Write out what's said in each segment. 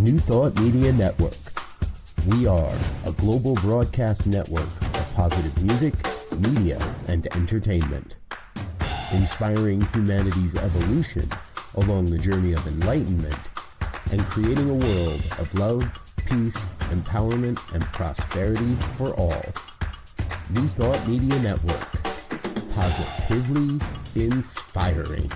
New Thought Media Network. We are a global broadcast network of positive music, media, and entertainment, inspiring humanity's evolution along the journey of enlightenment and creating a world of love, peace, empowerment, and prosperity for all. New Thought Media Network. Positively inspiring.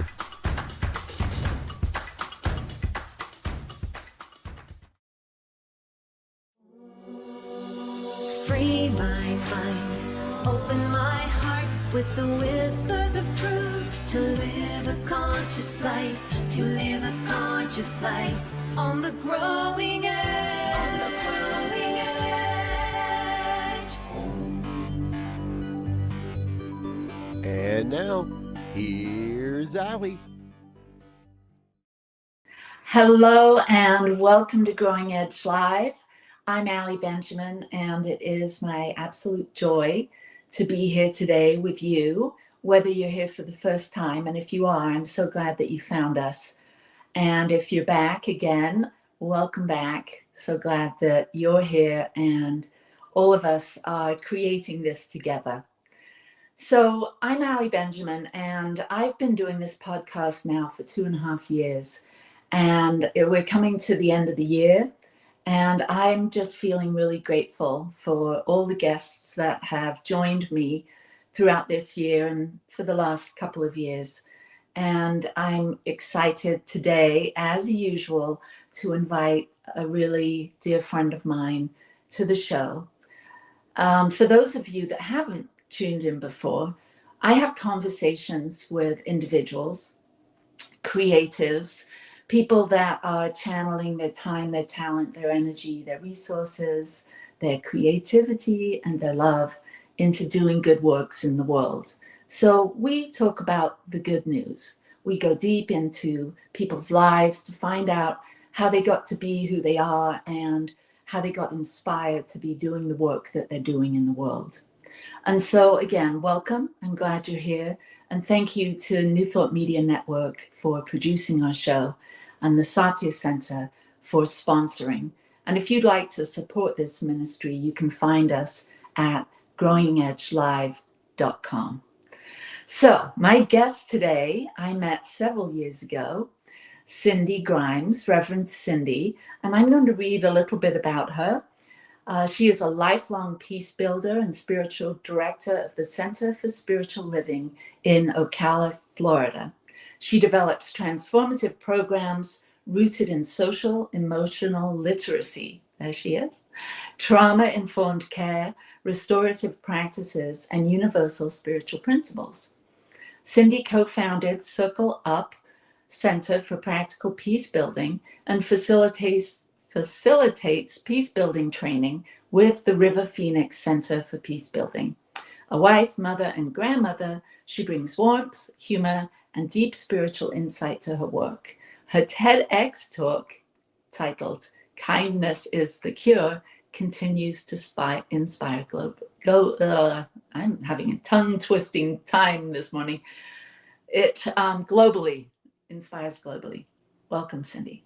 Free my mind, open my heart with the whispers of truth, to live a conscious life, to live a conscious life on the growing edge, on the growing edge. And now, here's Allie. Hello and welcome to Growing Edge Live. I'm Allie Benjamin, and it is my absolute joy to be here today with you, whether you're here for the first time, and if you are, I'm so glad that you found us. And if you're back again, welcome back. So glad that you're here and all of us are creating this together. So I'm Allie Benjamin, and I've been doing this podcast now for 2.5 years, and we're coming to the end of the year. And I'm just feeling really grateful for all the guests that have joined me throughout this year and for the last couple of years. And I'm excited today, as usual, to invite a really dear friend of mine to the show. For those of you that haven't tuned in before, I have conversations with individuals, creatives, people that are channeling their time, their talent, their energy, their resources, their creativity, and their love into doing good works in the world. So we talk about the good news. We go deep into people's lives to find out how they got to be who they are and how they got inspired to be doing the work that they're doing in the world. And so again, welcome. I'm glad you're here. And thank you to New Thought Media Network for producing our show, and the Satya Center for sponsoring. And if you'd like to support this ministry, you can find us at growingedgelive.com. So my guest today, I met several years ago, Cindy Grimes, Reverend Cindy, and I'm going to read a little bit about her. She is a lifelong peace builder and spiritual director of the Center for Spiritual Living in Ocala, Florida. She develops transformative programs rooted in social, emotional literacy, there she is, trauma-informed care, restorative practices, and universal spiritual principles. Cindy co-founded Circle Up Center for Practical Peace Building and facilitates peace building training with the River Phoenix Center for Peace Building. A wife, mother, and grandmother, she brings warmth, humor, and deep spiritual insight to her work. Her TEDx talk, titled "Kindness is the Cure," continues to inspire I'm having a tongue-twisting time this morning. It globally inspires globally. Welcome, Cindy.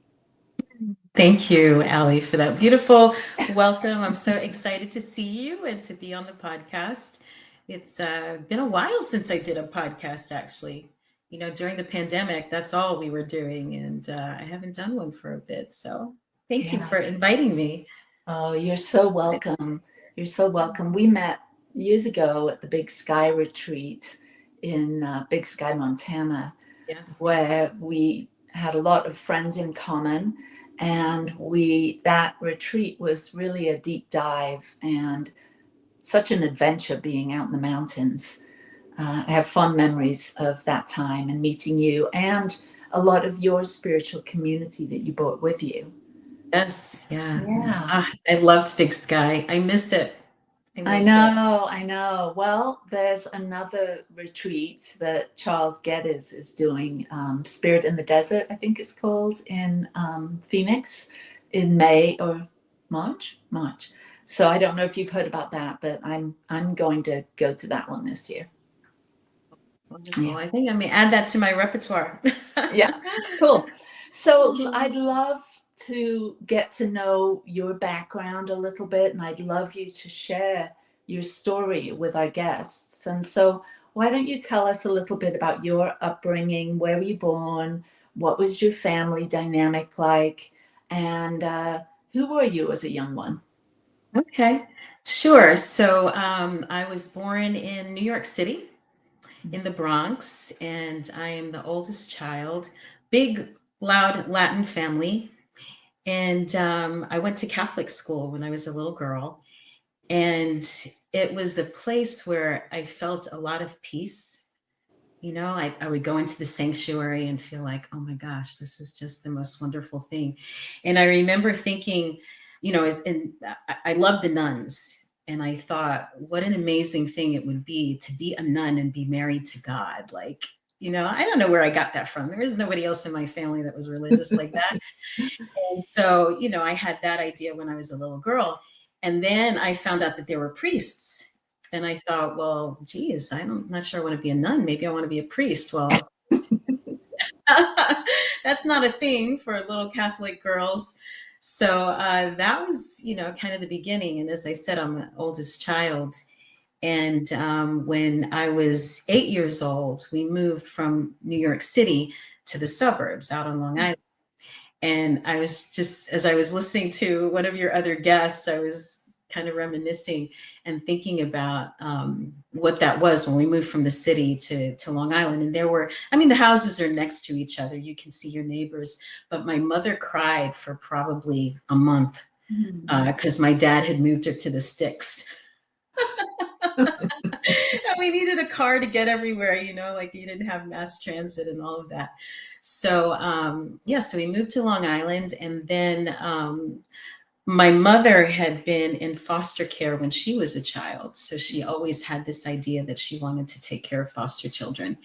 Thank you, Allie, for that beautiful welcome. I'm so excited to see you and to be on the podcast. It's been a while since I did a podcast, actually. You know, during the pandemic, that's all we were doing, and I haven't done one for a bit. So thank you for inviting me. Oh, you're so welcome. You're so welcome. We met years ago at the Big Sky Retreat in Big Sky, Montana, where we had a lot of friends in common. And that retreat was really a deep dive and such an adventure being out in the mountains. I have fond memories of that time and meeting you and a lot of your spiritual community that you brought with you. Yes, yeah. I loved Big Sky. I miss it. I know. Well, there's another retreat that Charles Geddes is doing, Spirit in the Desert, I think it's called, in Phoenix in May or March. So I don't know if you've heard about that, but I'm going to go to that one this year. Wonderful. Yeah. I think I may add that to my repertoire. Yeah, cool. So I'd love to get to know your background a little bit, and I'd love you to share your story with our guests. And so why don't you tell us a little bit about your upbringing? Where were you born? What was your family dynamic like? And who were you as a young one? Okay, sure. So I was born in New York City, in the Bronx, and I am the oldest child. Big, loud Latin family. And I went to Catholic school when I was a little girl. And it was a place where I felt a lot of peace. You know, I would go into the sanctuary and feel like, oh my gosh, this is just the most wonderful thing. And I remember thinking, you know, and I love the nuns. And I thought, what an amazing thing it would be to be a nun and be married to God. Like, you know, I don't know where I got that from. There was nobody else in my family that was religious like that. And so, you know, I had that idea when I was a little girl. And then I found out that there were priests. And I thought, well, geez, I'm not sure I want to be a nun. Maybe I want to be a priest. Well, that's not a thing for little Catholic girls. So that was, you know, kind of the beginning. And as I said, I'm the oldest child. And when I was 8 years old, we moved from New York City to the suburbs out on Long Island. And I was just, as I was listening to one of your other guests, I was kind of reminiscing and thinking about what that was when we moved from the city to Long Island. And there were, I mean, the houses are next to each other. You can see your neighbors. But my mother cried for probably a month because my dad had moved her to the sticks. And we needed a car to get everywhere, you know, like you didn't have mass transit and all of that. So, yeah, so we moved to Long Island. And then my mother had been in foster care when she was a child. So she always had this idea that she wanted to take care of foster children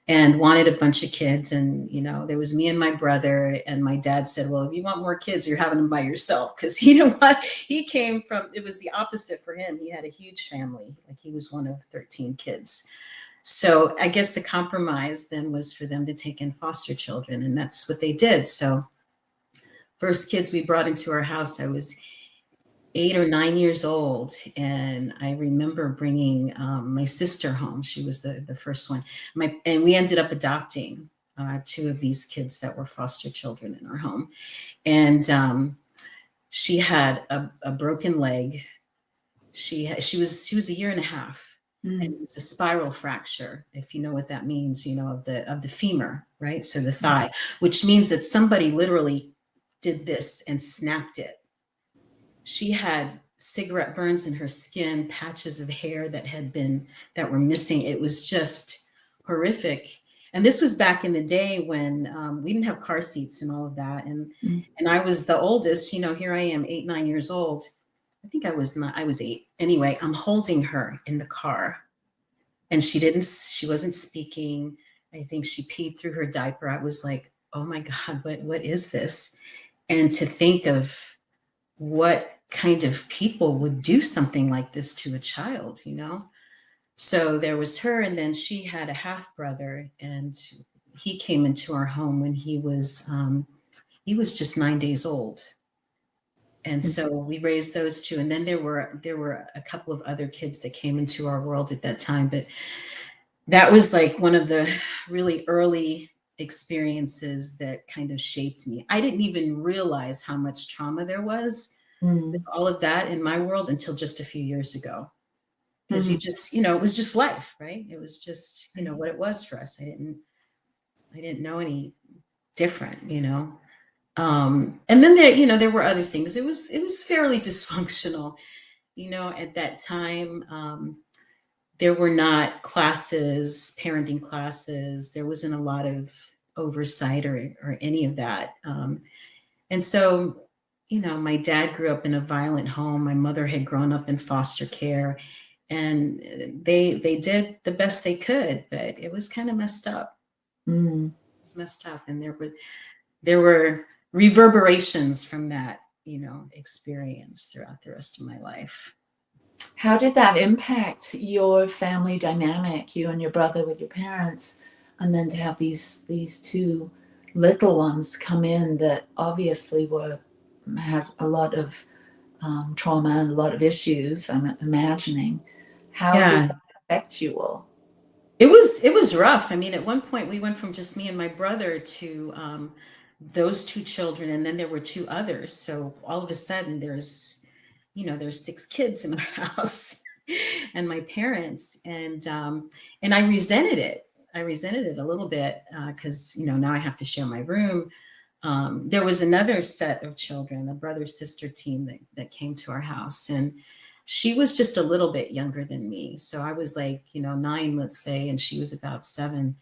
and wanted a bunch of kids. And, you know, there was me and my brother, and my dad said, well, if you want more kids, you're having them by yourself. Because he came from, it was the opposite for him. He had a huge family. Like he was one of 13 kids. So I guess the compromise then was for them to take in foster children. And that's what they did. So first kids we brought into our house, I was 8 or 9 years old. And I remember bringing my sister home. She was the first one. And we ended up adopting 2 of these kids that were foster children in our home. And she had a broken leg. She was a year and a half. And it was a spiral fracture, if you know what that means, you know, of the femur, right? So the thigh, which means that somebody literally did this and snapped it. She had cigarette burns in her skin, patches of hair that were missing. It was just horrific. And this was back in the day when we didn't have car seats and all of that. And I was the oldest, you know, here I am, 8, 9 years old. I think I was 8. Anyway, I'm holding her in the car, and she wasn't speaking. I think she peed through her diaper. I was like, oh my God, what is this? And to think of what kind of people would do something like this to a child, you know? So there was her, and then she had a half brother, and he came into our home when he was just 9 days old. And so we raised those 2. And then there were a couple of other kids that came into our world at that time. But that was like one of the really early experiences that kind of shaped me. I didn't even realize how much trauma there was with all of that in my world until just a few years ago. Because you just, you know, it was just life, right? It was just, you know, what it was for us. I didn't know any different, you know. And then there were other things. It was fairly dysfunctional, you know, at that time. There were not classes, parenting classes. There wasn't a lot of oversight or any of that. And so, you know, my dad grew up in a violent home. My mother had grown up in foster care, and they did the best they could, but it was kind of messed up. It was messed up, and there were reverberations from that, you know, experience throughout the rest of my life. How did that impact your family dynamic, you and your brother with your parents, and then to have these 2 little ones come in that obviously had a lot of trauma and a lot of issues, I'm imagining. How did Yeah. that affect you all? It was rough. I mean, at one point we went from just me and my brother to those two children, and then there were two others. So all of a sudden, there's six kids in our house, and my parents, and I resented it. I resented it a little bit because now I have to share my room. There was another set of children, a brother sister team that came to our house, and she was just a little bit younger than me. So I was like, 9, let's say, and she was about 7.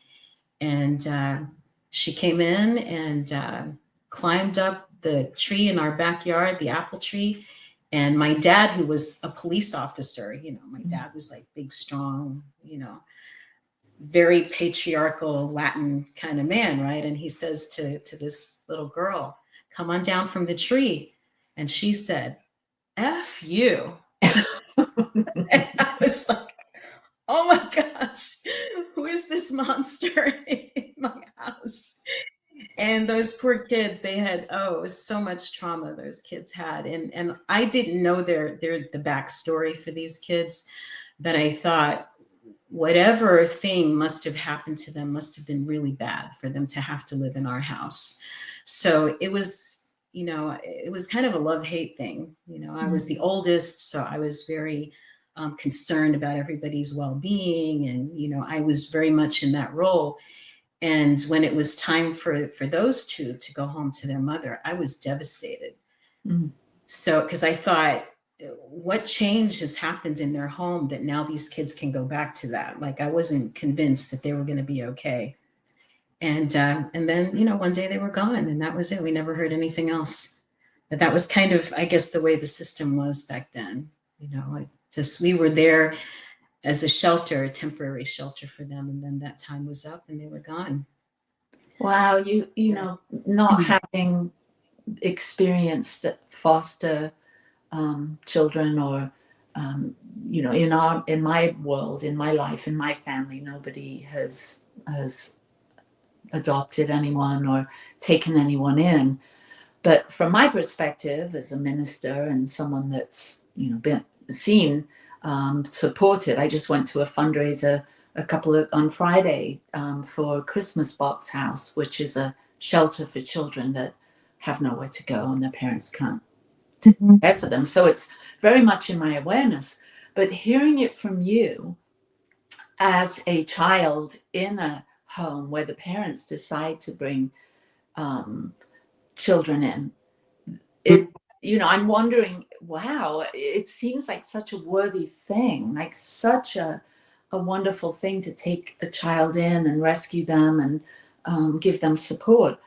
And she came in and climbed up the tree in our backyard, the apple tree. And my dad, who was a police officer, my dad was like big, strong, very patriarchal Latin kind of man, right? And he says to this little girl, "Come on down from the tree." And she said, "F you." And I was like, "Oh my gosh, who is this monster in my house?" And those poor kids, they had, it was so much trauma those kids had. And I didn't know the backstory for these kids, but I thought whatever thing must have happened to them must have been really bad for them to have to live in our house. So it was kind of a love-hate thing. I was the oldest, so I was very concerned about everybody's well-being, and I was very much in that role. And when it was time for those two to go home to their mother, I was devastated. Mm. So, because I thought, what change has happened in their home that now these kids can go back to that? Like, I wasn't convinced that they were going to be okay. And then, one day they were gone, and that was it. We never heard anything else. But that was kind of, I guess, the way the system was back then. Like, just, we were there as a shelter, a temporary shelter for them, and then that time was up and they were gone. Wow, not having experienced foster children, or in my world, in my life, in my family, nobody has adopted anyone or taken anyone in. But from my perspective as a minister and someone that's been seen, supported, I just went to a fundraiser on Friday for Christmas Box House, which is a shelter for children that have nowhere to go and their parents can't care for them. So it's very much in my awareness. But hearing it from you as a child in a home where the parents decide to bring children in, I'm wondering, wow, it seems like such a worthy thing, like such a wonderful thing to take a child in and rescue them and give them support.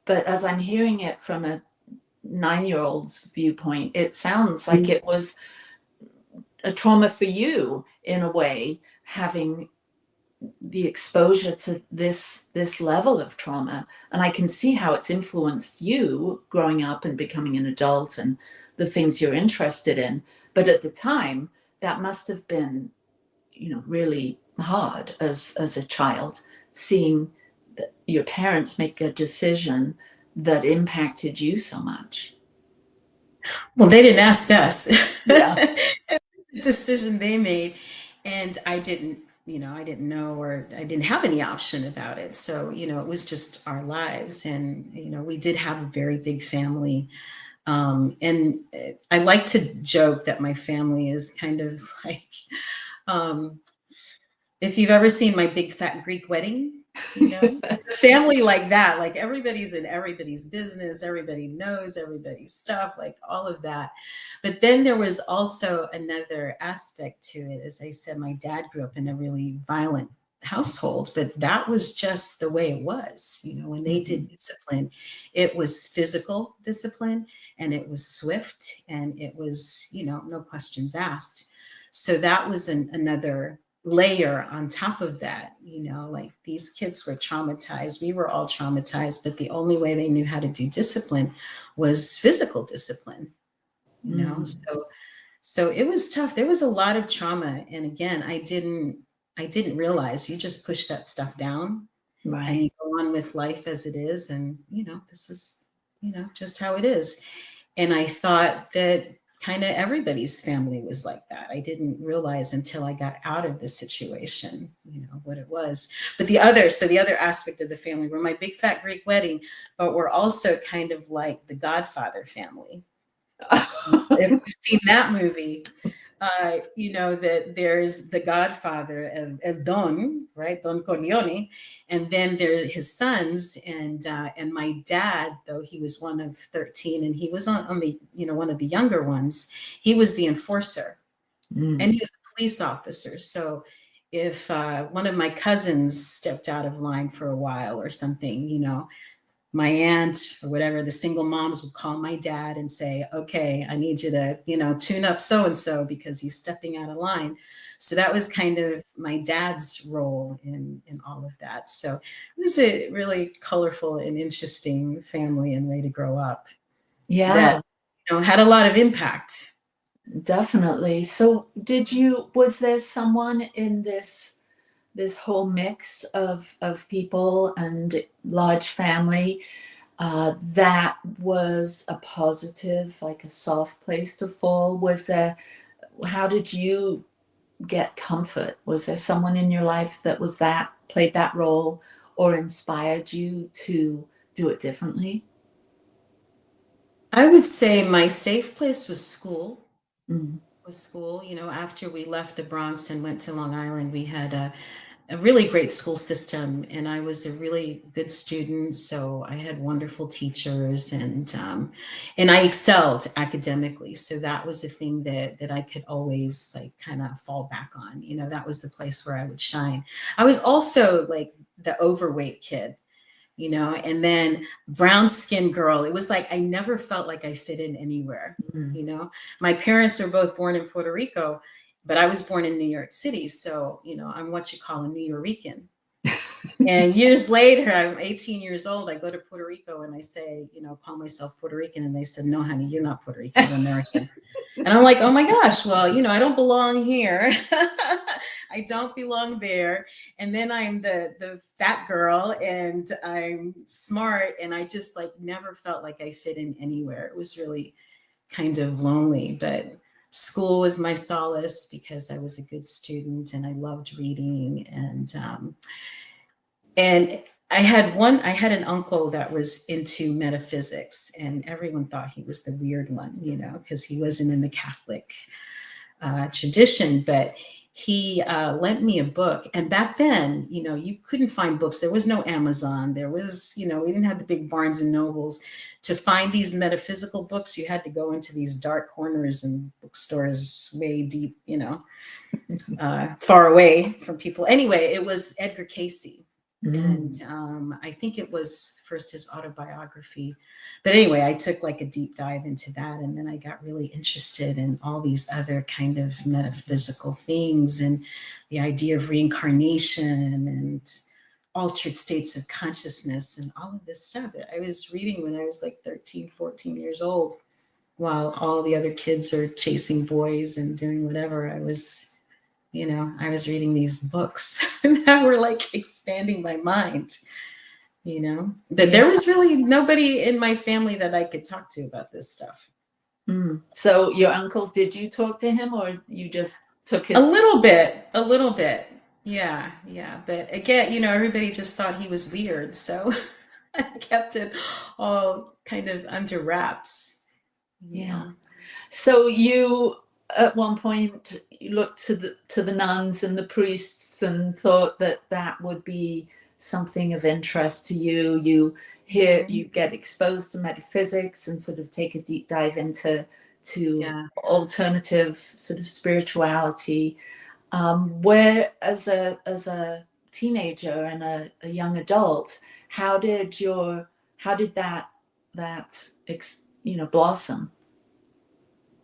But as I'm hearing it from a 9-year-old's viewpoint, it sounds like it was a trauma for you in a way, having the exposure to this level of trauma. And I can see how it's influenced you growing up and becoming an adult and the things you're interested in. But at the time, that must have been really hard as a child, seeing that your parents make a decision that impacted you so much. Well, they didn't ask us. Yeah. It was a decision they made, and I didn't know, or I didn't have any option about it. So, it was just our lives. And, we did have a very big family. And I like to joke that my family is kind of like, if you've ever seen My Big Fat Greek Wedding, it's a family like that. Like, everybody's in everybody's business, everybody knows everybody's stuff, like all of that. But then there was also another aspect to it. As I said, my dad grew up in a really violent household, but that was just the way it was. When they did discipline, it was physical discipline, and it was swift, and it was, no questions asked. So that was another layer on top of that. Like, these kids were traumatized, we were all traumatized, but the only way they knew how to do discipline was physical discipline. So it was tough. There was a lot of trauma, and again, I didn't realize. You just push that stuff down, and you Right. go on with life as it is. And, this is, just how it is. And I thought that kind of everybody's family was like that. I didn't realize until I got out of the situation, what it was. But the other aspect of the family, we're my big fat Greek wedding, but we're also kind of like the Godfather family. If you've seen that movie, that there's the Godfather of Don, right, Don Corleone, and then there his sons, and my dad, though he was one of 13, and he was on the one of the younger ones, he was the enforcer, and he was a police officer. So if one of my cousins stepped out of line for a while or something, my aunt or whatever, the single moms would call my dad and say, okay, I need you to, tune up so-and-so because he's stepping out of line. So that was kind of my dad's role in all of that. So it was a really colorful and interesting family and way to grow up Yeah, that, had a lot of impact. definitely. So was there someone in this whole mix of people and large family that was a positive, like a soft place to fall? How did you get comfort? Was there someone in your life that played that role or inspired you to do it differently? I would say my safe place was school. Mm. After we left the Bronx and went to Long Island, we had a really great school system, and I was a really good student. So I had wonderful teachers, and I excelled academically. So that was a thing that I could always like kind of fall back on. That was the place where I would shine. I was also like the overweight kid, and then brown skin girl. It was like I never felt like I fit in anywhere. Mm. My parents were both born in Puerto Rico, but I was born in New York City. So, I'm what you call a New Yorican. And years later, I'm 18 years old. I go to Puerto Rico and I say, call myself Puerto Rican. And they said, no, honey, you're not Puerto Rican, you're American. And I'm like, oh my gosh, well, I don't belong here. I don't belong there. And then I'm the fat girl and I'm smart. And I just like never felt like I fit in anywhere. It was really kind of lonely, but school was my solace because I was a good student and I loved reading. And I had an uncle that was into metaphysics, and everyone thought he was the weird one, because he wasn't in the Catholic tradition. But he lent me a book. And back then, you couldn't find books. There was no Amazon. There was, we didn't have the big Barnes and Nobles. To find these metaphysical books, you had to go into these dark corners and bookstores way deep, far away from people. Anyway, it was Edgar Cayce. And I think it was first his autobiography. But anyway, I took like a deep dive into that. And then I got really interested in all these other kind of metaphysical things and the idea of reincarnation and altered states of consciousness and all of this stuff that I was reading when I was like 13, 14 years old, while all the other kids are chasing boys and doing whatever. I was reading these books that were like expanding my mind, but there was really nobody in my family that I could talk to about this stuff. So your uncle, did you talk to him or you just took his? A little bit. Yeah. But again, everybody just thought he was weird. So I kept it all kind of under wraps. Yeah. So you, at one point, you looked to the nuns and the priests and thought that would be something of interest to you. You get exposed to metaphysics and sort of take a deep dive into alternative sort of spirituality. Where as a teenager and a young adult, how did that blossom?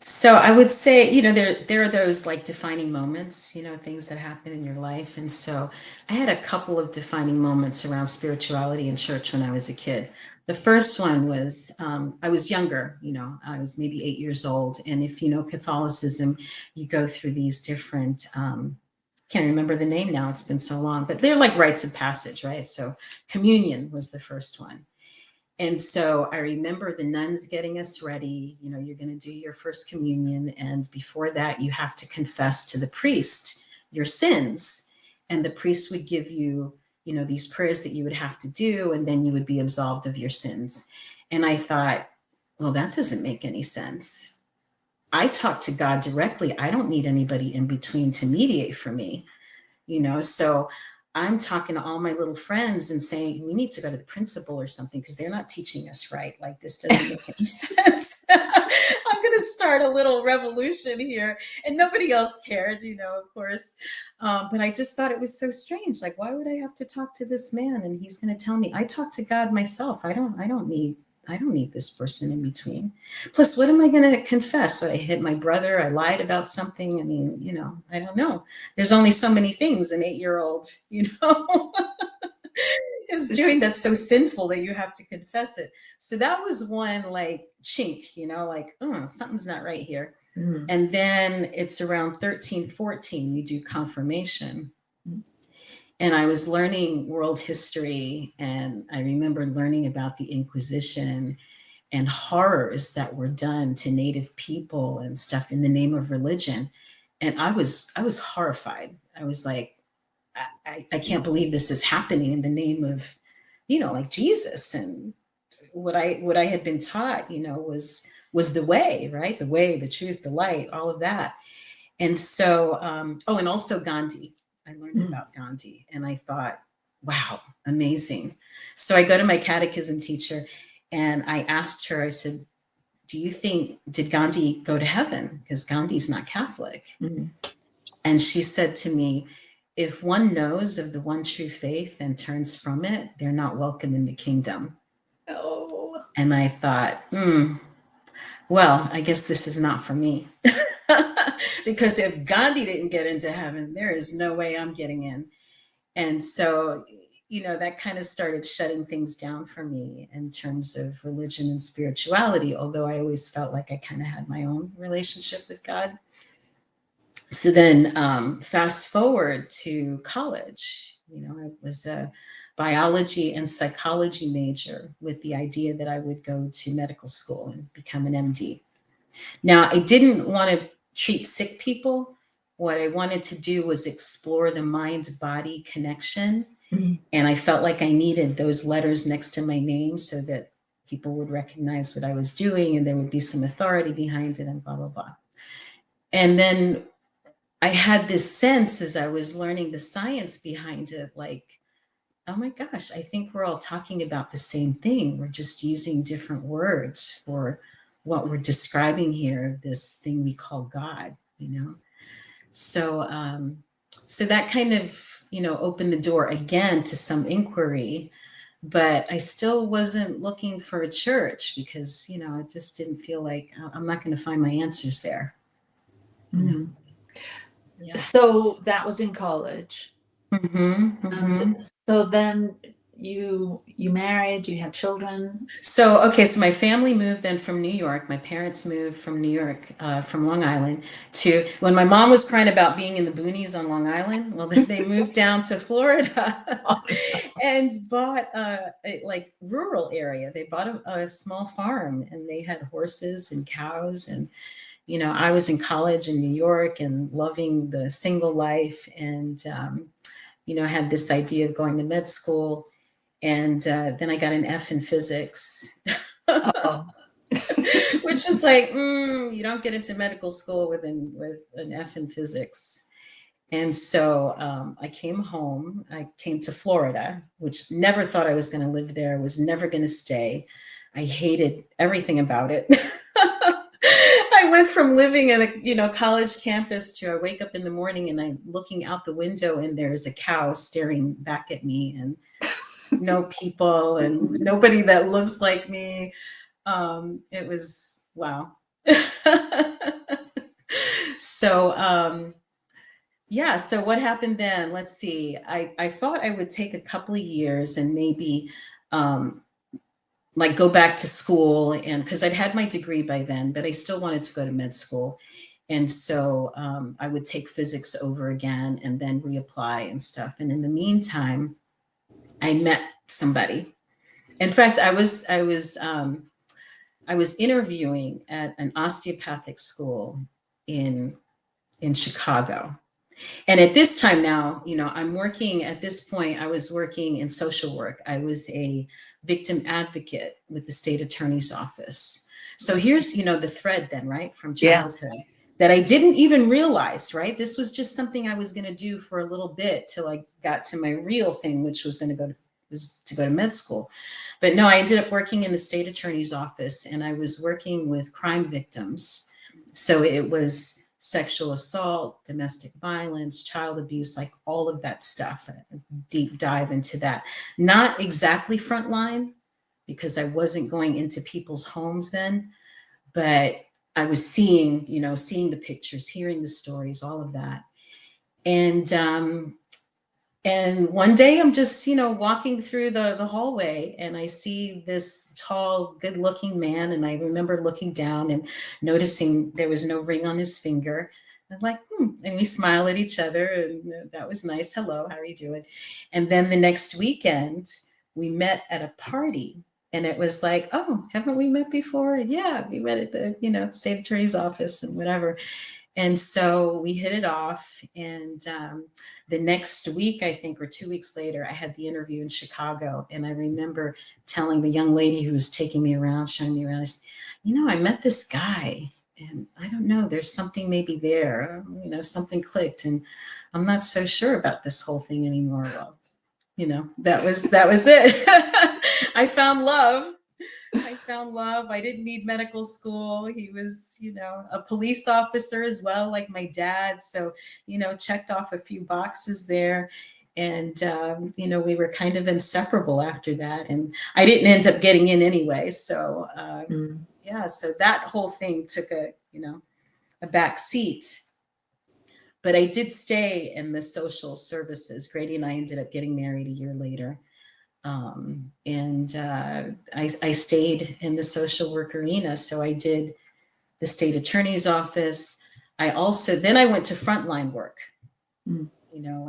So I would say, there are those like defining moments, things that happen in your life. And so I had a couple of defining moments around spirituality in church when I was a kid. The first one was, I was younger, I was maybe 8 years old. And if you know Catholicism, you go through these different can't remember the name now. It's been so long, but they're like rites of passage, right? So communion was the first one. And so I remember the nuns getting us ready. You know, you're going to do your first communion. And before that, you have to confess to the priest your sins. And the priest would give you, you know, these prayers that you would have to do, and then you would be absolved of your sins. And I thought, well, that doesn't make any sense. I talk to God directly. I don't need anybody in between to mediate for me, you know? So I'm talking to all my little friends and saying, we need to go to the principal or something because they're not teaching us right. Like, this doesn't make any sense. I'm going to start a little revolution here. And nobody else cared, you know, of course. But I just thought it was so strange. Like, why would I have to talk to this man? And he's going to tell me, I talk to God myself. I don't need this person in between. Plus, what am I going to confess? So I hit my brother. I lied about something. I mean, you know, I don't know. There's only so many things an 8-year-old, you know, is doing that's so sinful that you have to confess it. So that was one like chink, you know, like, oh, something's not right here. Mm. And then it's around 13, 14, you do confirmation. And I was learning world history, and I remember learning about the Inquisition and horrors that were done to Native people and stuff in the name of religion. And I was horrified. I was like, I can't believe this is happening in the name of, you know, like Jesus. And what I had been taught, you know, was the way, right? The way, the truth, the light, all of that. And so, and also Gandhi. I learned about Gandhi, and I thought, wow, amazing. So I go to my catechism teacher and I asked her, I said, did Gandhi go to heaven? Because Gandhi's not Catholic. Mm-hmm. And she said to me, if one knows of the one true faith and turns from it, they're not welcome in the kingdom. Oh. And I thought, well, I guess this is not for me. Because if Gandhi didn't get into heaven, there is no way I'm getting in. And so, you know, that kind of started shutting things down for me in terms of religion and spirituality, although I always felt like I kind of had my own relationship with God. So then fast forward to college, you know, I was a biology and psychology major with the idea that I would go to medical school and become an MD. Now, I didn't want to treat sick people. What I wanted to do was explore the mind-body connection. Mm-hmm. And I felt like I needed those letters next to my name so that people would recognize what I was doing and there would be some authority behind it and blah, blah, blah. And then I had this sense as I was learning the science behind it, like, oh my gosh, I think we're all talking about the same thing. We're just using different words for what we're describing here, this thing we call God, you know? So, so that kind of, you know, opened the door again to some inquiry, but I still wasn't looking for a church because, you know, it just didn't feel like I'm not going to find my answers there. You know? Yeah. So that was in college. Mm-hmm, mm-hmm. So then you married, you had children. So, okay. So my family moved then from New York. My parents moved from New York, from Long Island to when my mom was crying about being in the boonies on Long Island. Well, then they moved down to Florida and bought a like rural area. They bought a small farm and they had horses and cows. And, you know, I was in college in New York and loving the single life and, you know, had this idea of going to med school. And then I got an F in physics, which was like, you don't get into medical school with an F in physics. And so I came home. I came to Florida, which never thought I was going to live there. I was never going to stay. I hated everything about it. I went from living at a, you know, college campus to I wake up in the morning and I'm looking out the window and there's a cow staring back at me and no people and nobody that looks like me. It was, wow. So, yeah, so what happened then? Let's see. I thought I would take a couple of years and maybe like go back to school and because I'd had my degree by then, but I still wanted to go to med school. And so I would take physics over again and then reapply and stuff. And in the meantime, I met somebody. In fact, I was interviewing at an osteopathic school in Chicago. And at this time now, I'm working at this point, I was working in social work. I was a victim advocate with the state attorney's office. So here's, the thread then, right, from childhood that I didn't even realize, right? This was just something I was going to do for a little bit till I got to my real thing, which was to go to med school. But no, I ended up working in the state attorney's office, and I was working with crime victims. So it was sexual assault, domestic violence, child abuse, like all of that stuff, a deep dive into that. Not exactly frontline, because I wasn't going into people's homes then, but I was seeing the pictures, hearing the stories, all of that. And one day I'm just, walking through the hallway, and I see this tall, good looking man. And I remember looking down and noticing there was no ring on his finger. I'm like, and we smile at each other, and that was nice. Hello, how are you doing? And then the next weekend we met at a party, and it was like, oh, haven't we met before? Yeah, we met at the, state attorney's office and whatever. And so we hit it off. And the next week, I think, or 2 weeks later, I had the interview in Chicago. And I remember telling the young lady who was taking me around, showing me around, I said, I met this guy, and I don't know, there's something maybe there, something clicked, and I'm not so sure about this whole thing anymore. Well, that was it. I found love. I didn't need medical school. He was, a police officer as well, like my dad. So, checked off a few boxes there. And, we were kind of inseparable after that. And I didn't end up getting in anyway. So, so that whole thing took a back seat. But I did stay in the social services. Grady and I ended up getting married a year later. I stayed in the social work arena. So I did the state attorney's office. I went to frontline work,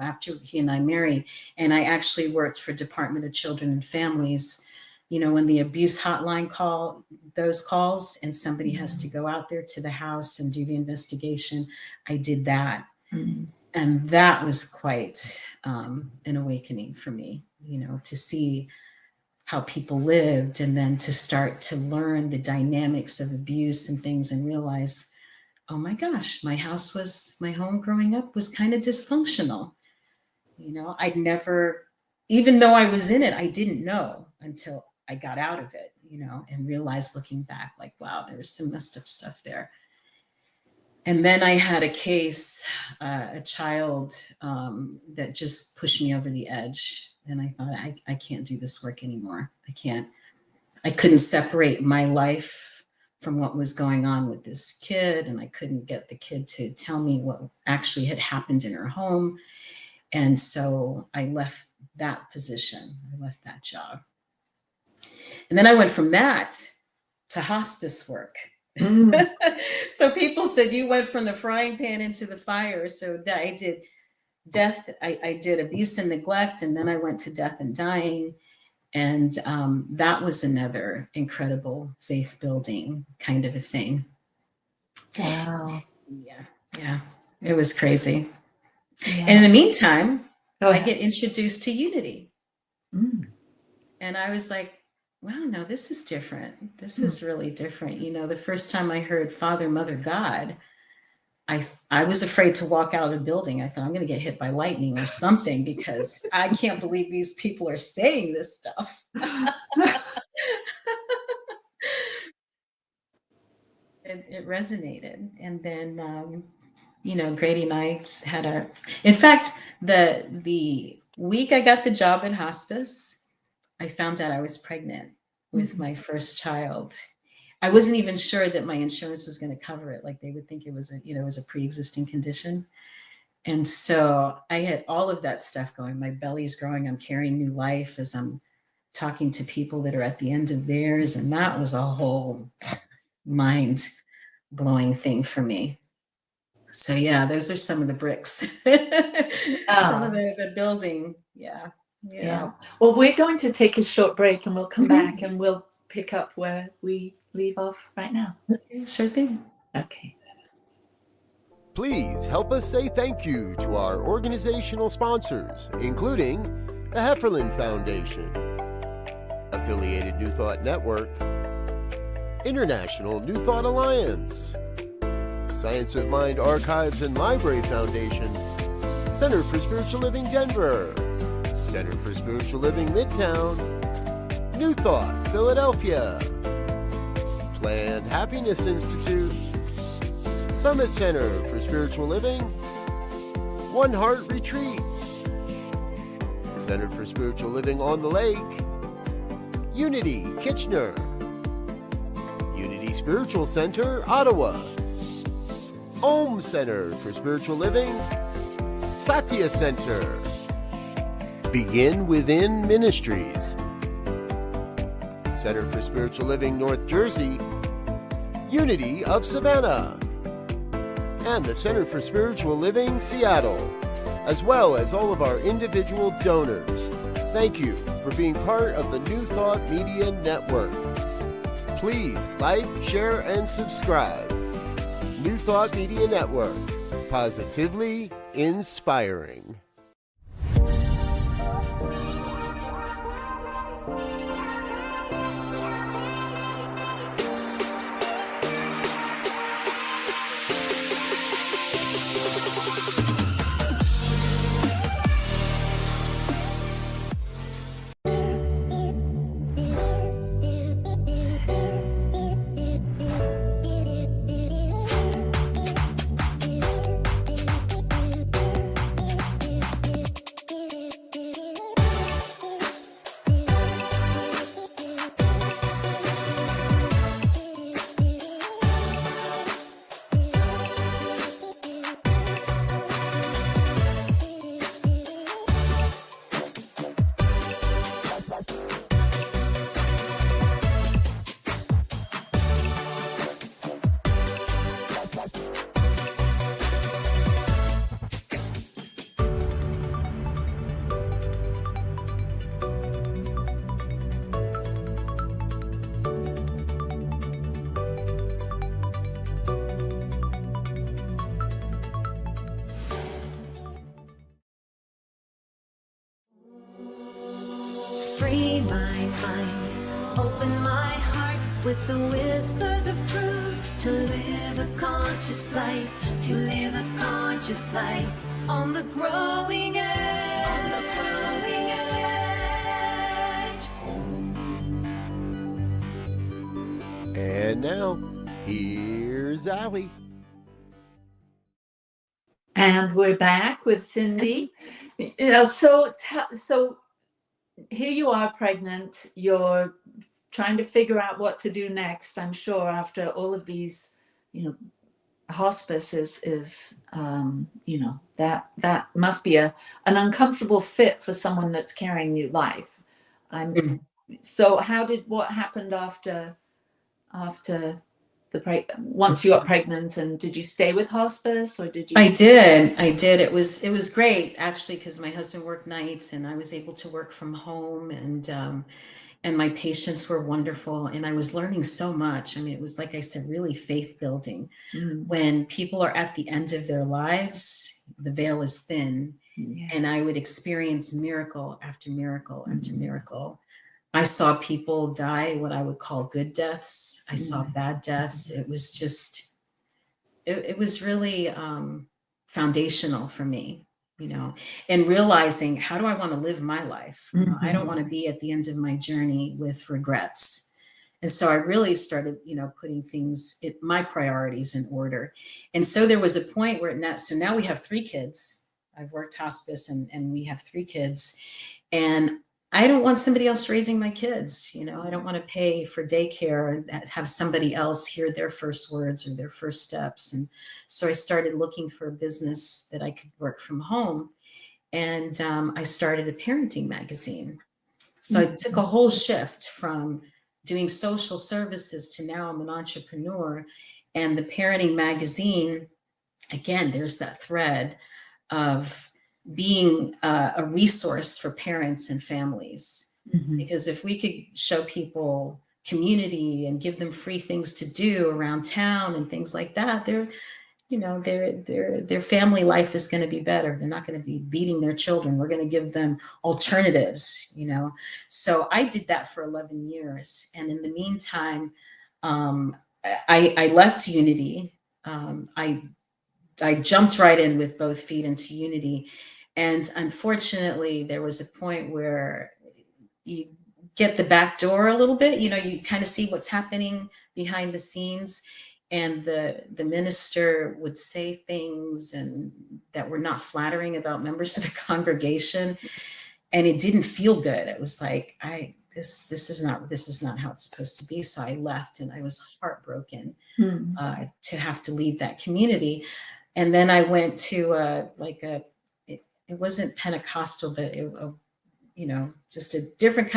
after he and I married, and I actually worked for Department of Children and Families, when the abuse hotline those calls, and somebody has to go out there to the house and do the investigation. I did that. And that was quite an awakening for me, to see how people lived, and then to start to learn the dynamics of abuse and things, and realize, oh my gosh, my home growing up was kind of dysfunctional. I'd never, even though I was in it, I didn't know until I got out of it, and realized looking back, like, wow, there was some messed up stuff there. And then I had a case, a child that just pushed me over the edge. And I thought, I can't do this work anymore. I couldn't separate my life from what was going on with this kid. And I couldn't get the kid to tell me what actually had happened in her home. And so I left that position. I left that job. And then I went from that to hospice work. So people said, you went from the frying pan into the fire. So that I did death, I did abuse and neglect, and then I went to death and dying. And that was another incredible faith building kind of a thing. Wow. Yeah. It was crazy. Yeah. And in the meantime, I get introduced to Unity. And I was like, wow, no, this is different. This is really different. The first time I heard Father, Mother, God, I was afraid to walk out of the building. I thought, I'm going to get hit by lightning or something, because I can't believe these people are saying this stuff. It resonated. And then, Grady and I had in fact, the week I got the job in hospice, I found out I was pregnant with my first child. I wasn't even sure that my insurance was going to cover it. Like, they would think it was a pre-existing condition. And so I had all of that stuff going. My belly's growing. I'm carrying new life as I'm talking to people that are at the end of theirs. And that was a whole mind-blowing thing for me. So yeah, those are some of the bricks, some of the building. Yeah. Yeah. Well, we're going to take a short break and we'll come back and we'll pick up where we leave off right now. Okay, sure thing. Okay. Please help us say thank you to our organizational sponsors, including the Hefferland Foundation, Affiliated New Thought Network, International New Thought Alliance, Science of Mind Archives and Library Foundation, Center for Spiritual Living Denver, Center for Spiritual Living Midtown, New Thought Philadelphia, Planned Happiness Institute, Summit Center for Spiritual Living, One Heart Retreats, Center for Spiritual Living on the Lake, Unity Kitchener, Unity Spiritual Center Ottawa, Om Center for Spiritual Living, Satya Center, Begin Within Ministries, Center for Spiritual Living North Jersey, Unity of Savannah, and the Center for Spiritual Living Seattle, as well as all of our individual donors. Thank you for being part of the New Thought Media Network. Please like, share, and subscribe. New Thought Media Network, positively inspiring. Free my mind, open my heart with the whispers of truth. To live a conscious life, to live a conscious life on the growing edge. On the growing edge. And now, here's Allie. And we're back with Cindy. So here you are pregnant. You're trying to figure out what to do next. I'm sure after all of these, hospice is that must be an uncomfortable fit for someone that's carrying new life. So what happened after once you got pregnant, and did you stay with hospice or did you? I did. It was great actually, because my husband worked nights and I was able to work from home, and my patients were wonderful, and I was learning so much. I mean, it was, like I said, really faith building. When people are at the end of their lives, the veil is thin, and I would experience miracle after miracle after miracle. I saw people die what I would call good deaths. I saw bad deaths. It was just, it was really foundational for me, and realizing, how do I want to live my life? I don't want to be at the end of my journey with regrets. And so I really started, putting my priorities in order. And so there was a point where so now we have 3 kids. I've worked hospice and we have 3 kids, and I don't want somebody else raising my kids. I don't want to pay for daycare and have somebody else hear their first words or their first steps. And so I started looking for a business that I could work from home. And I started a parenting magazine. So I took a whole shift from doing social services to now I'm an entrepreneur. And the parenting magazine again, there's that thread of being a resource for parents and families. Mhm. Because if we could show people community and give them free things to do around town and things like that, their family life is going to be better. They're not going to be beating their children. We're going to give them alternatives. So I did that for 11 years, and in the meantime, I left Unity. I jumped right in with both feet into Unity, and unfortunately, there was a point where you get the back door a little bit. You kind of see what's happening behind the scenes, and the minister would say things and that were not flattering about members of the congregation, and it didn't feel good. It was like, this is not how it's supposed to be. So I left, and I was heartbroken to have to leave that community. And then I went to it wasn't Pentecostal, but just a different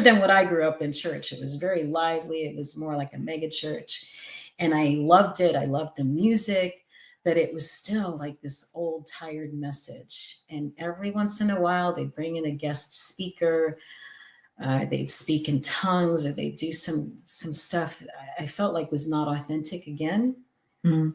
than what I grew up in church. It was very lively. It was more like a mega church. And I loved it. I loved the music, but it was still like this old, tired message. And every once in a while, they'd bring in a guest speaker. They'd speak in tongues, or they'd do some stuff I felt like was not authentic again. Mm.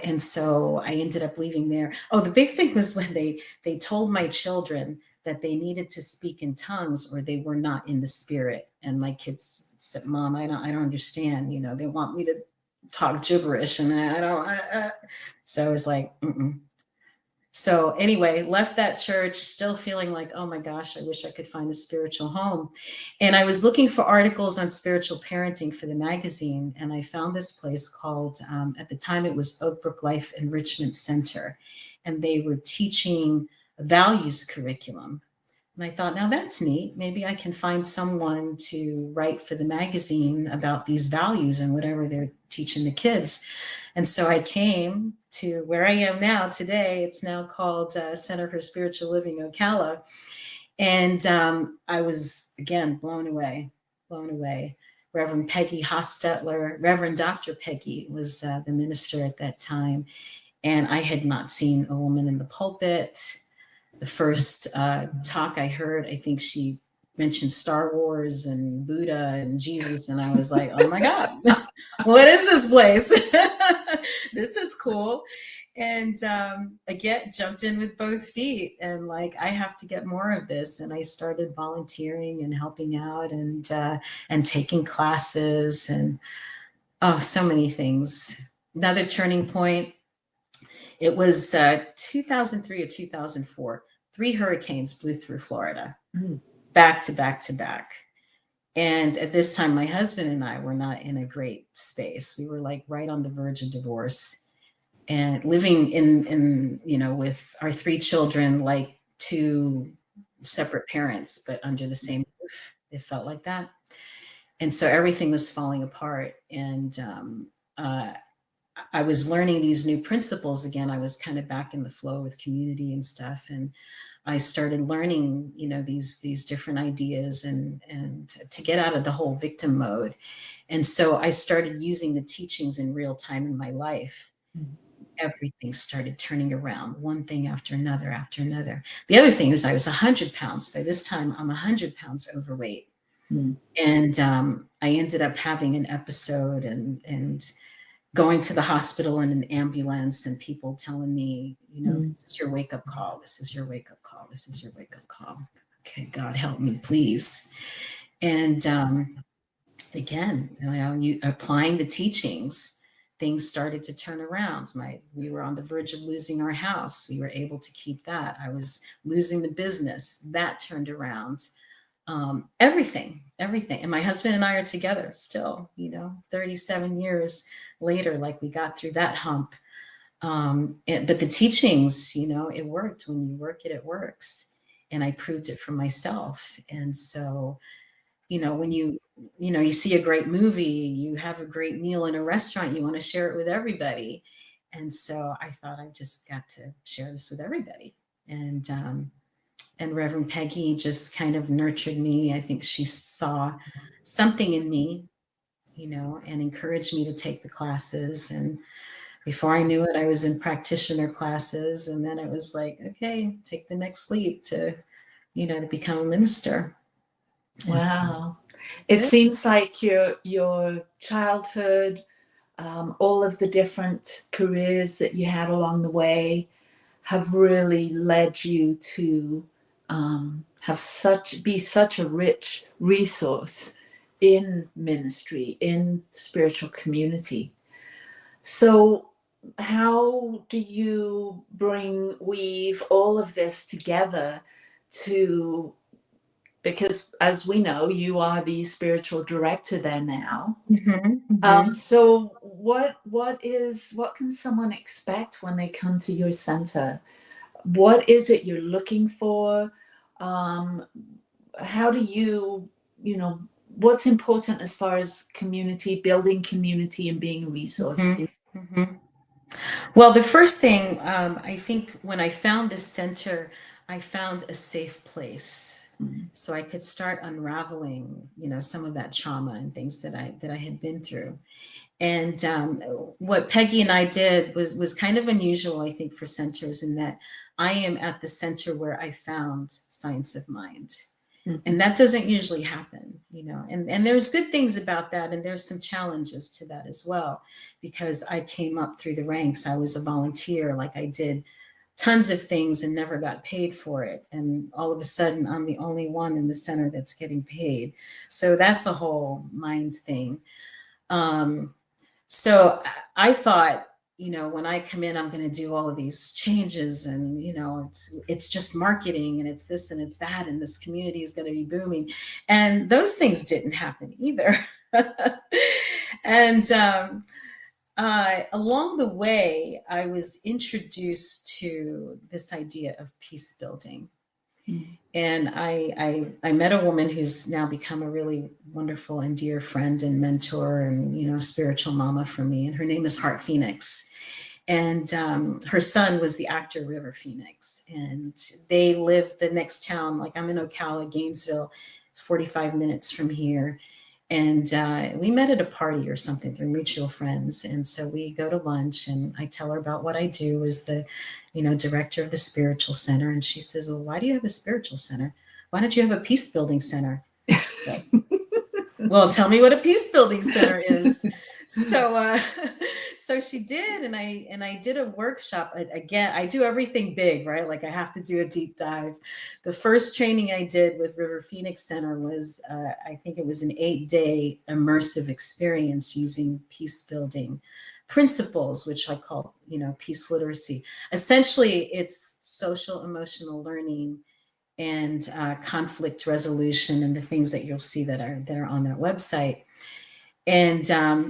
And so I ended up leaving there. Oh, the big thing was when they told my children that they needed to speak in tongues or they were not in the spirit. And my kids said, "Mom, I don't understand. They want me to talk gibberish, and I don't." So I was like, mm-mm. So anyway, left that church, still feeling like, oh my gosh, I wish I could find a spiritual home. And I was looking for articles on spiritual parenting for the magazine. And I found this place called, at the time it was Oak Brook Life Enrichment Center. And they were teaching a values curriculum. And I thought, now that's neat. Maybe I can find someone to write for the magazine about these values and whatever they're teaching the kids. And so I came to where I am now today. It's now called Center for Spiritual Living Ocala. And I was, again, blown away. Reverend Peggy Hostetler, Reverend Dr. Peggy was the minister at that time. And I had not seen a woman in the pulpit. The first talk I heard, I think she mentioned Star Wars and Buddha and Jesus. And I was like, oh my God, what is this place? This is cool. And again, jumped in with both feet and like, I have to get more of this. And I started volunteering and helping out and taking classes and so many things. Another turning point. It was 2003 or 2004. 3 hurricanes blew through Florida, back to back to back. And at this time, my husband and I were not in a great space. We were like right on the verge of divorce and living in with our 3 children, like 2 separate parents, but under the same roof. It felt like that. And so everything was falling apart. And I was learning these new principles again. I was kind of back in the flow with community and stuff. And I started learning, these different ideas and to get out of the whole victim mode. And so I started using the teachings in real time in my life. Everything started turning around, one thing after another after another. The other thing was I was 100 pounds. By this time, I'm 100 pounds overweight. And I ended up having an episode and going to the hospital in an ambulance and people telling me, this is your wake-up call. This is your wake-up call. This is your wake-up call. Okay, God help me, please. And again, you applying the teachings, things started to turn around. We were on the verge of losing our house. We were able to keep that. I was losing the business. That turned around. Everything. And my husband and I are together still, 37 years later, like we got through that hump. But the teachings, it worked. When you work it, it works. And I proved it for myself. And so, when you see a great movie, you have a great meal in a restaurant, you want to share it with everybody. And so I thought I just got to share this with everybody. And Reverend Peggy just kind of nurtured me. I think she saw something in me, and encouraged me to take the classes. And before I knew it, I was in practitioner classes, and then it was like, okay, take the next leap to, to become a minister. And so, Wow. It seems like your childhood, all of the different careers that you had along the way have really led you to be such a rich resource in ministry, in spiritual community. So how do you weave all of this together to, because as we know, you are the spiritual director there now. So what can someone expect when they come to your center? What is it you're looking for? How do what's important as far as building community and being a resource? Well, the first thing, I think when I found this center, I found a safe place. So I could start unraveling, some of that trauma and things that I had been through. And what Peggy and I did was kind of unusual, I think, for centers, in that I am at the center where I found Science of Mind. And that doesn't usually happen, and there's good things about that. And there's some challenges to that as well, because I came up through the ranks. I was a volunteer, like I did tons of things and never got paid for it. And all of a sudden, I'm the only one in the center that's getting paid. So that's a whole mind thing. So I thought, when I come in, I'm going to do all of these changes, and, it's just marketing, and it's this and it's that, and this community is going to be booming. And those things didn't happen either. And along the way, I was introduced to this idea of peace building. And I met a woman who's now become a really wonderful and dear friend and mentor and, spiritual mama for me. And her name is Heart Phoenix. And her son was the actor River Phoenix. And they live the next town. Like, I'm in Ocala, Gainesville. It's 45 minutes from here. And we met at a party or something through mutual friends. And so we go to lunch, and I tell her about what I do as the, director of the spiritual center. And she says, well, why do you have a spiritual center? Why don't you have a peace building center? Well, tell me what a peace building center is. So she did, and I did a workshop. Again, I do everything big, right? Like, I have to do a deep dive. The first training I did with River Phoenix Center was, I think it was an 8-day immersive experience using peace building principles, which I call, peace literacy. Essentially, it's social emotional learning and conflict resolution, and the things that you'll see that are on that website. And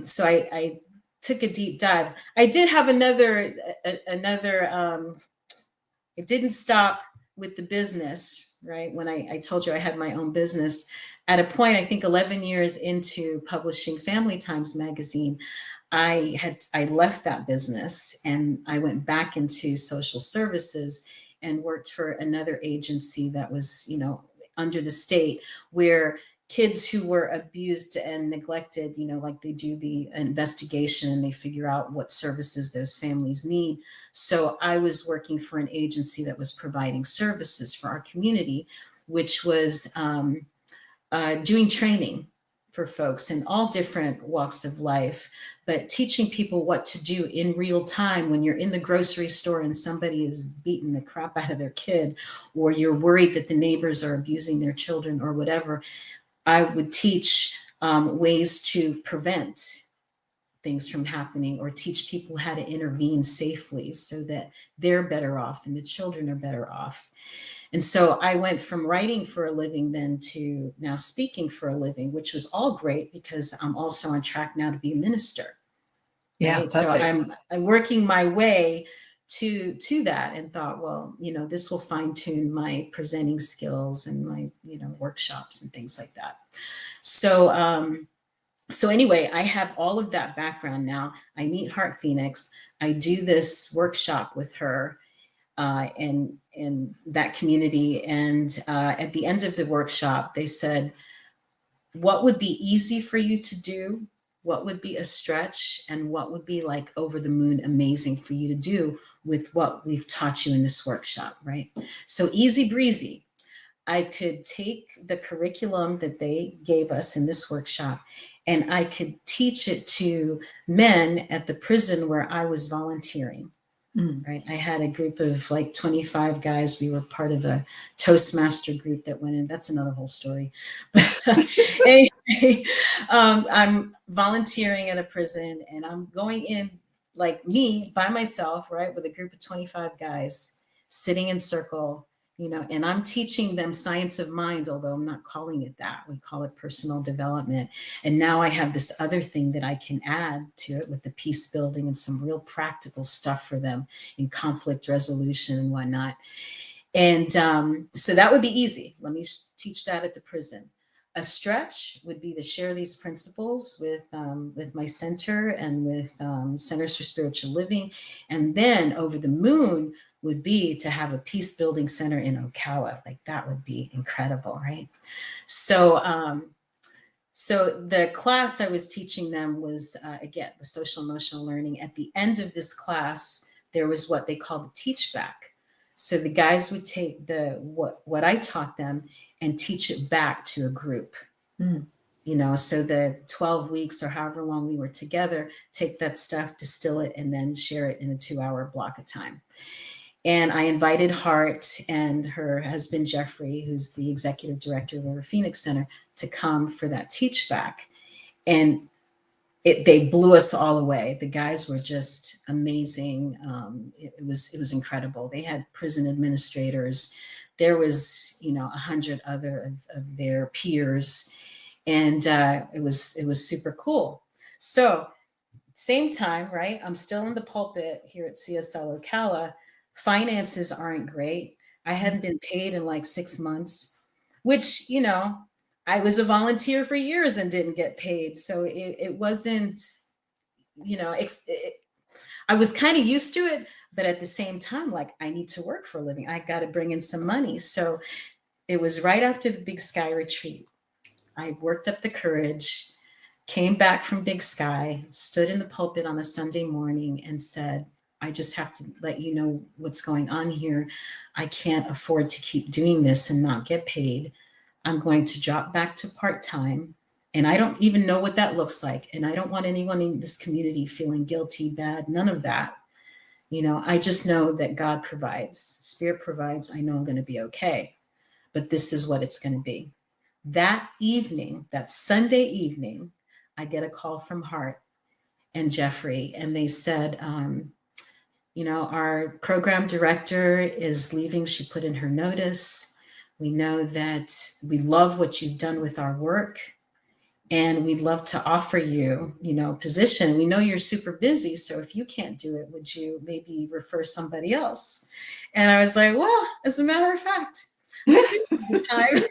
so I took a deep dive. I did have another. It didn't stop with the business, right? When I told you I had my own business, at a point, I think 11 years into publishing Family Times magazine, I left that business, and I went back into social services and worked for another agency that was, under the state, where kids who were abused and neglected, like, they do the investigation and they figure out what services those families need. So I was working for an agency that was providing services for our community, which was doing training for folks in all different walks of life, but teaching people what to do in real time when you're in the grocery store and somebody is beating the crap out of their kid, or you're worried that the neighbors are abusing their children or whatever. I would teach ways to prevent things from happening, or teach people how to intervene safely so that they're better off and the children are better off. And so I went from writing for a living then to now speaking for a living, which was all great, because I'm also on track now to be a minister. Yeah. Right? So I'm working my way to that, and thought, well, this will fine tune my presenting skills and my, workshops and things like that. So anyway, I have all of that background now. I meet Heart Phoenix. I do this workshop with her in that community. And at the end of the workshop, they said, what would be easy for you to do? What would be a stretch? and what would be like over the moon amazing for you to do with what we've taught you in this workshop, right? So easy breezy. I could take the curriculum that they gave us in this workshop and I could teach it to men at the prison where I was volunteering. Right. I had a group of like 25 guys. We were part of a Toastmaster group that went in. That's another whole story. But anyway, I'm volunteering at a prison and I'm going in like me by myself, right, with a group of 25 guys sitting in circle, and I'm teaching them science of mind, although I'm not calling it that. We call it personal development. And now I have this other thing that I can add to it with the peace building and some real practical stuff for them in conflict resolution and whatnot. And so that would be easy. Let me teach that at the prison. A stretch would be to share these principles with my center and with Centers for Spiritual Living. And then over the moon would be to have a peace building center in Ocala. Like that would be incredible, right? So the class I was teaching them was, again, the social emotional learning. At the end of this class, there was what they called the teach back. So the guys would take what I taught them and teach it back to a group. So the 12 weeks or however long we were together, take that stuff, distill it, and then share it in a 2-hour block of time. And I invited Hart and her husband, Jeffrey, who's the executive director of our Phoenix Center, to come for that teach back. And they blew us all away. The guys were just amazing. It was incredible. They had prison administrators. There was, 100 other of their peers. And it was super cool. So same time, right? I'm still in the pulpit here at CSL Ocala. Finances aren't great. I hadn't been paid in like 6 months, which, I was a volunteer for years and didn't get paid. So it wasn't, I was kind of used to it, but at the same time, like I need to work for a living. I got to bring in some money. So it was right after the Big Sky retreat. I worked up the courage, came back from Big Sky, stood in the pulpit on a Sunday morning and said, I just have to let you know what's going on here. I can't afford to keep doing this and not get paid. I'm going to drop back to part-time. And I don't even know what that looks like. And I don't want anyone in this community feeling guilty, bad, none of that. I just know that God provides, Spirit provides. I know I'm going to be okay. But this is what it's going to be. That evening, that Sunday evening, I get a call from Hart and Jeffrey, and they said, our program director is leaving. She put in her notice. We know that we love what you've done with our work, and we'd love to offer you, a position. We know you're super busy, so if you can't do it, would you maybe refer somebody else? And I was like, well, as a matter of fact, I do have the time.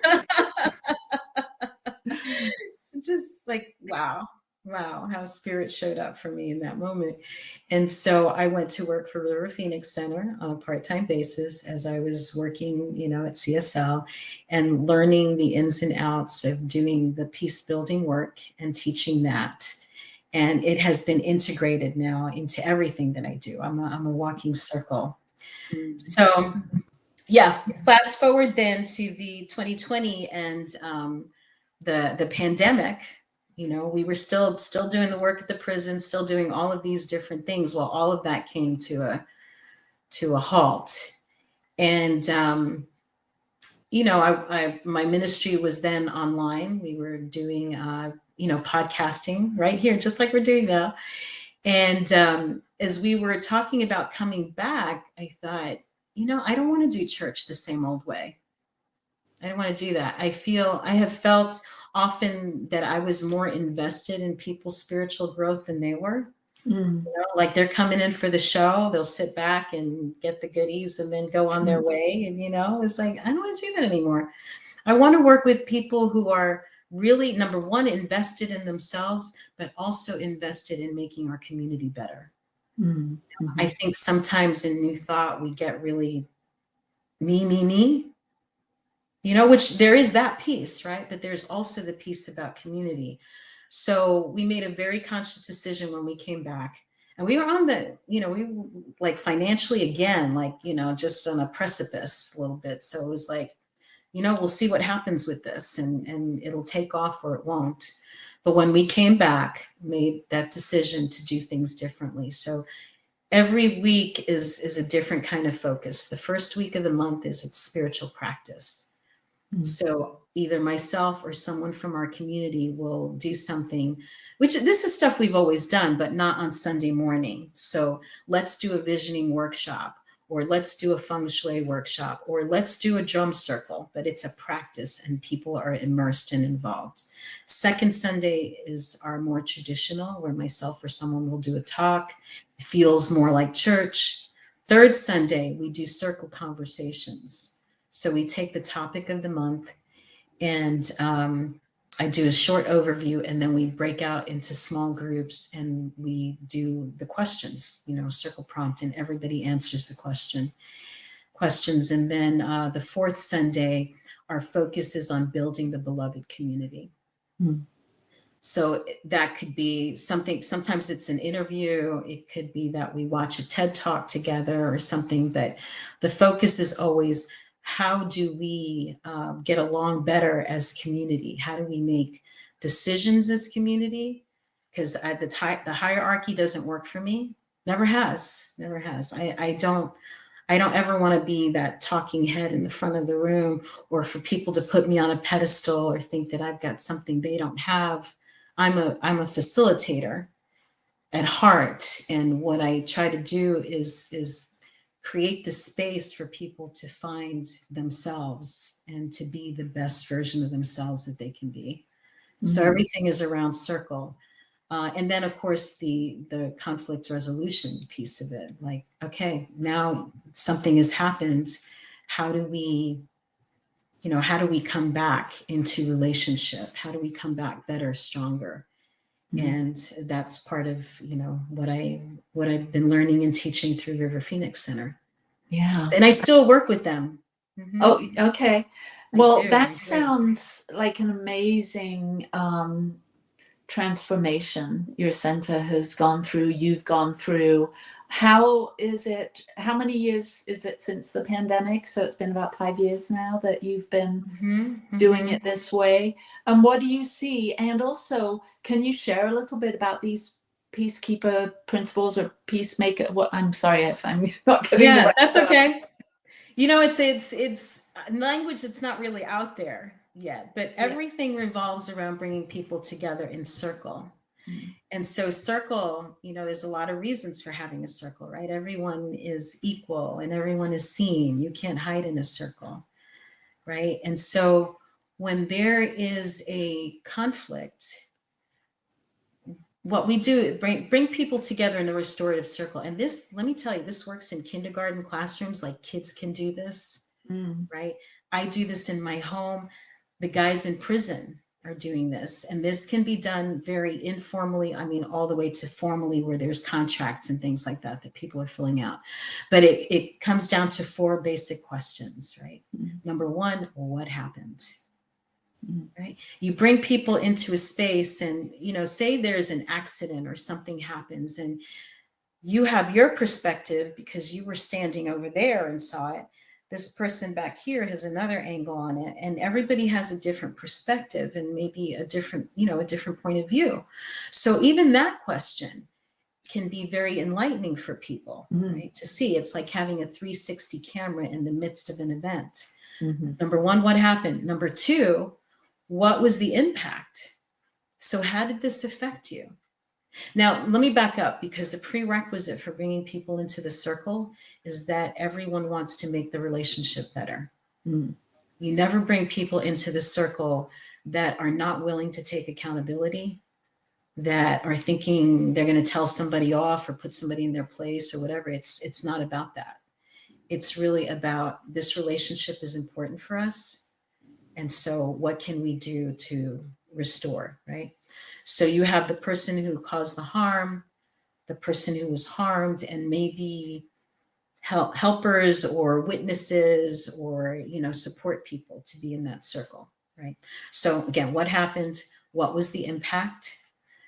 It's just like, wow, how Spirit showed up for me in that moment. And so I went to work for River Phoenix Center on a part-time basis as I was working, at CSL and learning the ins and outs of doing the peace building work and teaching that. And it has been integrated now into everything that I do. I'm a walking circle. So yeah, fast forward then to the 2020 and the pandemic. We were still doing the work at the prison, still doing all of these different things. Well, all of that came to a halt. And my ministry was then online. We were doing podcasting right here, just like we're doing now. And as we were talking about coming back, I thought, I don't want to do church the same old way. I don't want to do that. I have felt often that I was more invested in people's spiritual growth than they were. Like they're coming in for the show, they'll sit back and get the goodies and then go on their way. And, it's like, I don't want to do that anymore. I want to work with people who are really, number one, invested in themselves, but also invested in making our community better. I think sometimes in New Thought, we get really me, which there is that piece, right? But there's also the piece about community. So we made a very conscious decision when we came back, and we were on the, we were like financially again, like, just on a precipice a little bit. So it was like, we'll see what happens with this, and it'll take off or it won't. But when we came back, made that decision to do things differently. So every week is a different kind of focus. The first week of the month is its spiritual practice. So either myself or someone from our community will do something, which this is stuff we've always done, but not on Sunday morning. So let's do a visioning workshop, or let's do a feng shui workshop, or let's do a drum circle, but it's a practice and people are immersed and involved. Second Sunday is our more traditional, where myself or someone will do a talk. It feels more like church. Third Sunday, we do circle conversations. So we take the topic of the month, and I do a short overview, and then we break out into small groups and we do the questions, circle prompt, and everybody answers the questions. And then the fourth Sunday, our focus is on building the beloved community. So that could be something, sometimes it's an interview. It could be that we watch a TED Talk together or something, but the focus is always, how do we get along better as community? How do we make decisions as community? Because the hierarchy doesn't work for me. Never has. I don't ever want to be that talking head in the front of the room, or for people to put me on a pedestal or think that I've got something they don't have. I'm a facilitator at heart, and what I try to do is create the space for people to find themselves and to be the best version of themselves that they can be. So everything is around circle. And then, of course, the conflict resolution piece of it. Like, okay, now something has happened. How do we come back into relationship? How do we come back better, stronger? And that's part of, what I've been learning and teaching through River Phoenix Center. Yeah. And I still work with them. Oh, okay. Well, I that do. sounds like an amazing transformation your center has gone through, you've gone through. How many years is it since the pandemic? So it's been about 5 years now that you've been doing it this way. And what do you see? And also, can you share a little bit about these peacekeeper principles or peacemaker? I'm sorry if I'm not getting the right that's word. okay. It's language that's not really out there yet, but everything revolves around bringing people together in circle. And so circle, there's a lot of reasons for having a circle, right? Everyone is equal and everyone is seen. You can't hide in a circle, right? And so when there is a conflict, what we do, bring people together in a restorative circle. And this, let me tell you, this works in kindergarten classrooms, like kids can do this, right? I do this in my home. The guys in prison are doing this. And this can be done very informally. I mean, all the way to formally, where there's contracts and things like that people are filling out. But it comes down to 4 basic questions, right? Number 1, what happened? Right? You bring people into a space and, say there's an accident or something happens, and you have your perspective because you were standing over there and saw it. This person back here has another angle on it, and everybody has a different perspective and maybe a different point of view. So even that question can be very enlightening for people, right? To see. It's like having a 360 camera in the midst of an event. Number 1, what happened? Number 2, what was the impact? So how did this affect you? Now, let me back up, because a prerequisite for bringing people into the circle is that everyone wants to make the relationship better. You never bring people into the circle that are not willing to take accountability, that are thinking they're going to tell somebody off or put somebody in their place or whatever. It's not about that. It's really about, this relationship is important for us. And so what can we do to restore, right? So you have the person who caused the harm, the person who was harmed, and maybe helpers or witnesses or, support people to be in that circle, right? So again, what happened? What was the impact?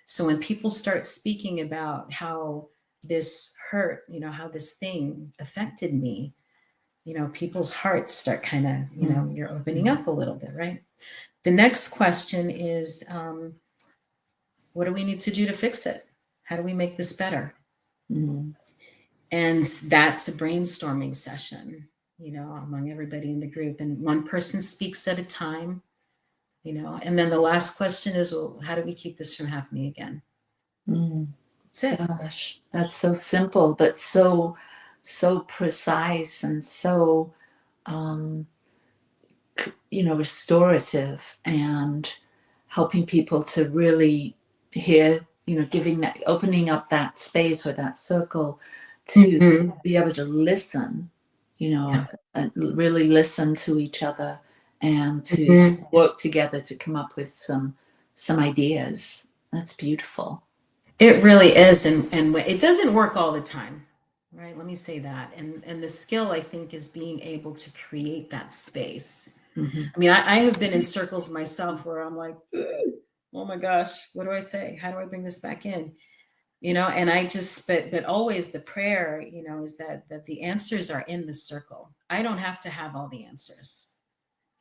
So when people start speaking about how this hurt, how this thing affected me, people's hearts start kind of, you're opening up a little bit, right? The next question is, what do we need to do to fix it? How do we make this better? Mm-hmm. And that's a brainstorming session, among everybody in the group. And one person speaks at a time, and then the last question is, well, how do we keep this from happening again? That's it. Gosh, that's so simple, but so precise and so, restorative, and helping people to really hear, opening up that space or that circle to be able to listen, and really listen to each other and to work together to come up with some ideas. That's beautiful. It really is. And it doesn't work all the time, right? Let me say that. And the skill, I think, is being able to create that space. I mean, I have been in circles myself where I'm like, oh my gosh, what do I say? How do I bring this back in? And I just, but always the prayer, is that the answers are in the circle. I don't have to have all the answers.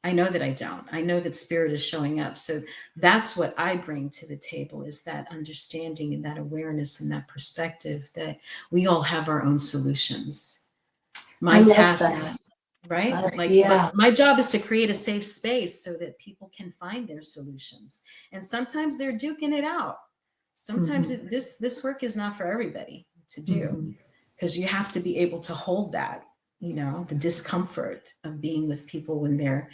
I know that I don't. I know that spirit is showing up. So that's what I bring to the table, is that understanding and that awareness and that perspective that we all have our own solutions. My tasks, right? My job is to create a safe space so that people can find their solutions. And sometimes they're duking it out. Sometimes this work is not for everybody to do, because you have to be able to hold that, the discomfort of being with people when they're,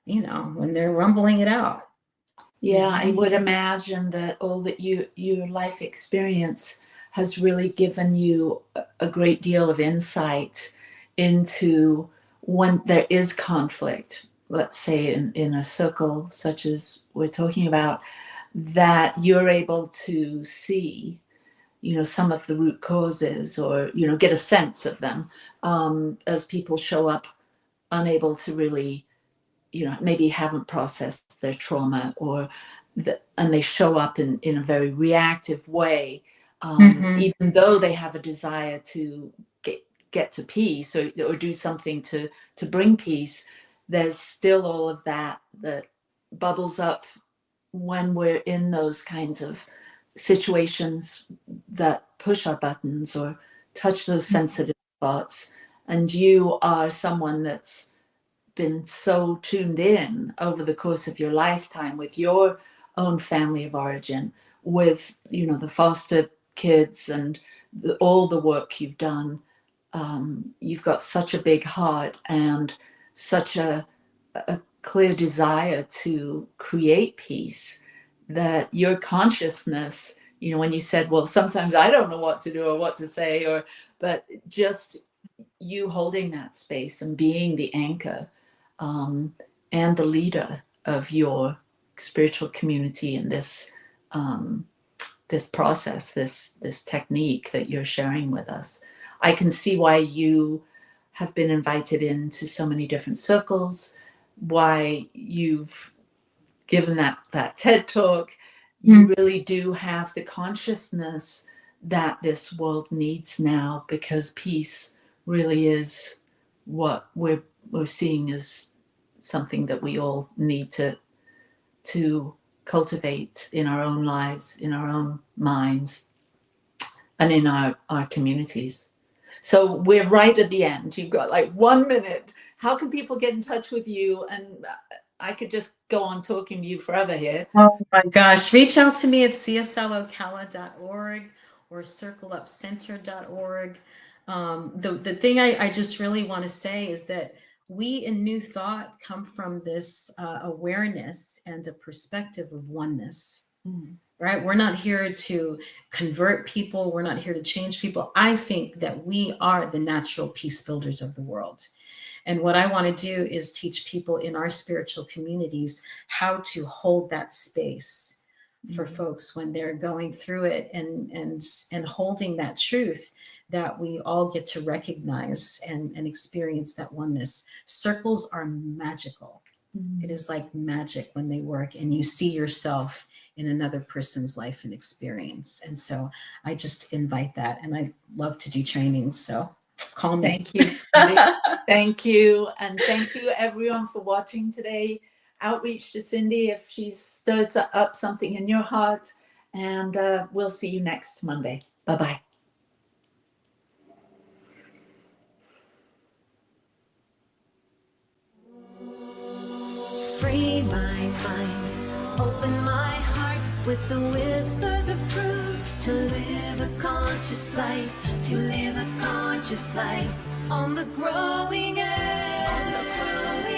when they're rumbling it out. Yeah, I would imagine that all that your life experience has really given you a great deal of insight into when there is conflict, let's say in a circle such as we're talking about, that you're able to see, some of the root causes, or, get a sense of them, as people show up unable to really, maybe haven't processed their trauma, and they show up in a very reactive way, even though they have a desire to get to peace, or do something to bring peace. There's still all of that bubbles up when we're in those kinds of situations that push our buttons or touch those sensitive spots. And you are someone that's been so tuned in over the course of your lifetime with your own family of origin, with the foster kids and all the work you've done. You've got such a big heart and such a clear desire to create peace, that your consciousness, when you said, well, sometimes I don't know what to do or what to say, but just you holding that space and being the anchor, and the leader of your spiritual community in this process, this technique that you're sharing with us. I can see why you have been invited into so many different circles, why you've given that TED talk. You really do have the consciousness that this world needs now, because peace really is what we're seeing as something that we all need to cultivate in our own lives, in our own minds, and in our communities. So we're right at the end. You've got like 1 minute. How can people get in touch with you? And I could just go on talking to you forever here. Oh my gosh. Reach out to me at cslocala.org or circleupcenter.org. The thing I just really want to say is that we in New Thought come from this awareness and a perspective of oneness, right? We're not here to convert people. We're not here to change people. I think that we are the natural peace builders of the world. And what I want to do is teach people in our spiritual communities how to hold that space for folks when they're going through it, and holding that truth that we all get to recognize and experience that oneness. Circles are magical. It is like magic when they work and you see yourself in another person's life and experience. And so I just invite that, and I love to do trainings. So call me. Thank you, Cindy. Thank you. And thank you everyone for watching today. Outreach to Cindy if she stirs up something in your heart. And we'll see you next Monday. Bye-bye. Free my mind, open my heart with the whispers of truth. To live a conscious life, to live a conscious life on the growing edge.